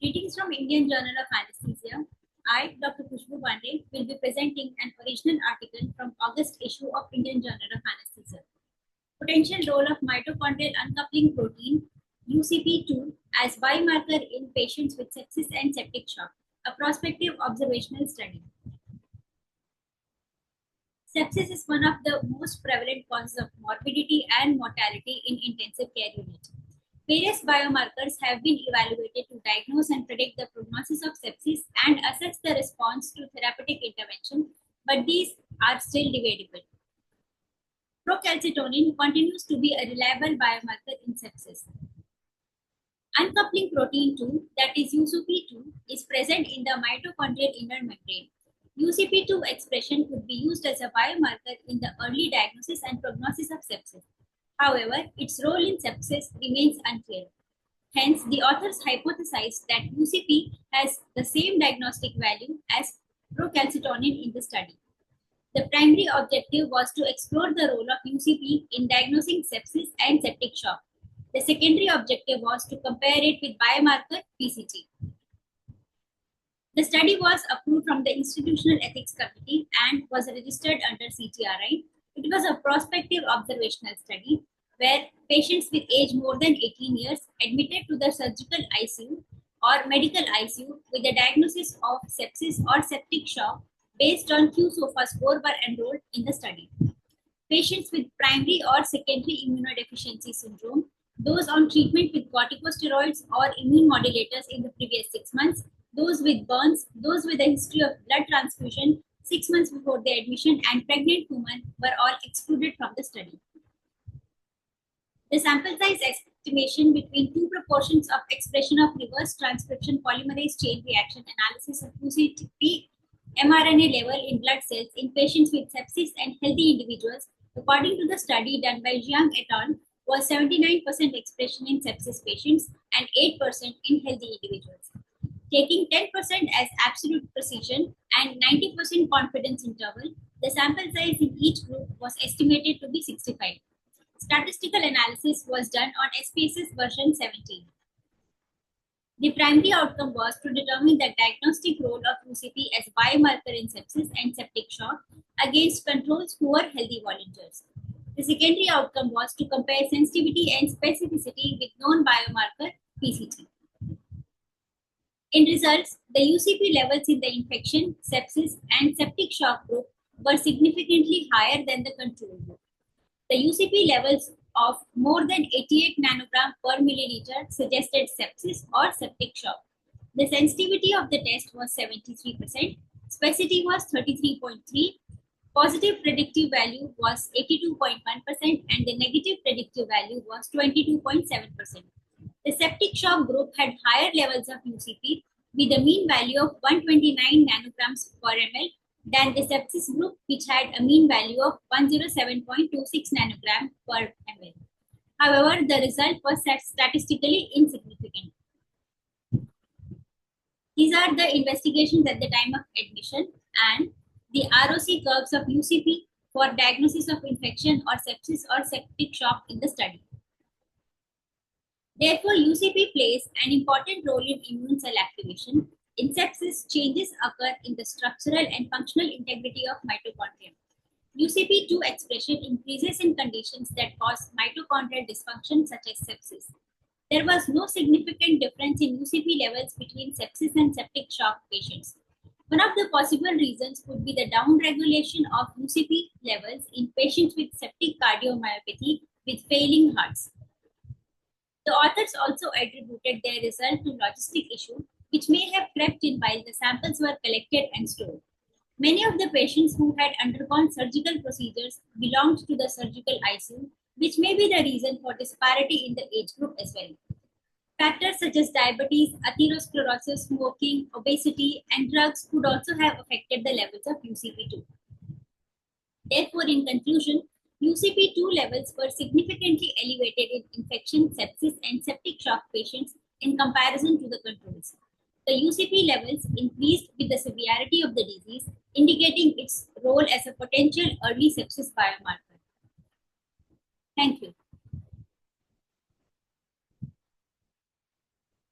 Greetings from Indian Journal of Anaesthesia. I, Dr. Kurjogi, will be presenting an original article from August issue of Indian Journal of Anaesthesia. Potential role of mitochondrial uncoupling protein UCP2 as biomarker in patients with sepsis and septic shock, a prospective observational study. Sepsis is one of the most prevalent causes of morbidity and mortality in intensive care unit. Various biomarkers have been evaluated to diagnose and predict the prognosis of sepsis and assess the response to therapeutic intervention, but these are still debatable. Procalcitonin continues to be a reliable biomarker in sepsis. Uncoupling protein 2, that is UCP2, is present in the mitochondrial inner membrane. UCP2 expression could be used as a biomarker in the early diagnosis and prognosis of sepsis. However, its role in sepsis remains unclear. Hence, the authors hypothesized that UCP has the same diagnostic value as procalcitonin in the study. The primary objective was to explore the role of UCP in diagnosing sepsis and septic shock. The secondary objective was to compare it with biomarker PCT. The study was approved from the Institutional Ethics Committee and was registered under CTRI. It was a prospective observational study where patients with age more than 18 years admitted to the surgical ICU or medical ICU with a diagnosis of sepsis or septic shock based on QSOFA score were enrolled in the study. Patients with primary or secondary immunodeficiency syndrome, those on treatment with corticosteroids or immune modulators in the previous 6 months, those with burns, those with a history of blood transfusion 6 months before their admission, and pregnant women were all excluded from the study. The sample size estimation between two proportions of expression of reverse transcription polymerase chain reaction analysis of UCP mRNA level in blood cells in patients with sepsis and healthy individuals, according to the study done by Jiang et al., was 79% expression in sepsis patients and 8% in healthy individuals. Taking 10% as absolute precision and 90% confidence interval, the sample size in each group was estimated to be 65. Statistical analysis was done on SPSS version 17. The primary outcome was to determine the diagnostic role of UCP as biomarker in sepsis and septic shock against controls who were healthy volunteers. The secondary outcome was to compare sensitivity and specificity with known biomarker PCT. In results, the UCP levels in the infection, sepsis, and septic shock group were significantly higher than the control group. The UCP levels of more than 88 nanogram per milliliter suggested sepsis or septic shock. The sensitivity of the test was 73%, specificity was 33.3%, positive predictive value was 82.1%, and the negative predictive value was 22.7%. The septic shock group had higher levels of UCP with a mean value of 129 nanograms per ml than the sepsis group, which had a mean value of 107.26 nanogram per ml. However, the result was statistically insignificant. These are the investigations at the time of admission and the ROC curves of UCP for diagnosis of infection or sepsis or septic shock in the study. Therefore, UCP plays an important role in immune cell activation. In sepsis, changes occur in the structural and functional integrity of mitochondria. UCP2 expression increases in conditions that cause mitochondrial dysfunction such as sepsis. There was no significant difference in UCP levels between sepsis and septic shock patients. One of the possible reasons could be the downregulation of UCP levels in patients with septic cardiomyopathy with failing hearts. The authors also attributed their result to logistic issue, which may have crept in while the samples were collected and stored. Many of the patients who had undergone surgical procedures belonged to the surgical ICU, which may be the reason for disparity in the age group as well. Factors such as diabetes, atherosclerosis, smoking, obesity, and drugs could also have affected the levels of UCP2. Therefore, in conclusion, UCP2 levels were significantly elevated in infection, sepsis, and septic shock patients in comparison to the controls. The UCP levels increased with the severity of the disease, indicating its role as a potential early sepsis biomarker. Thank you.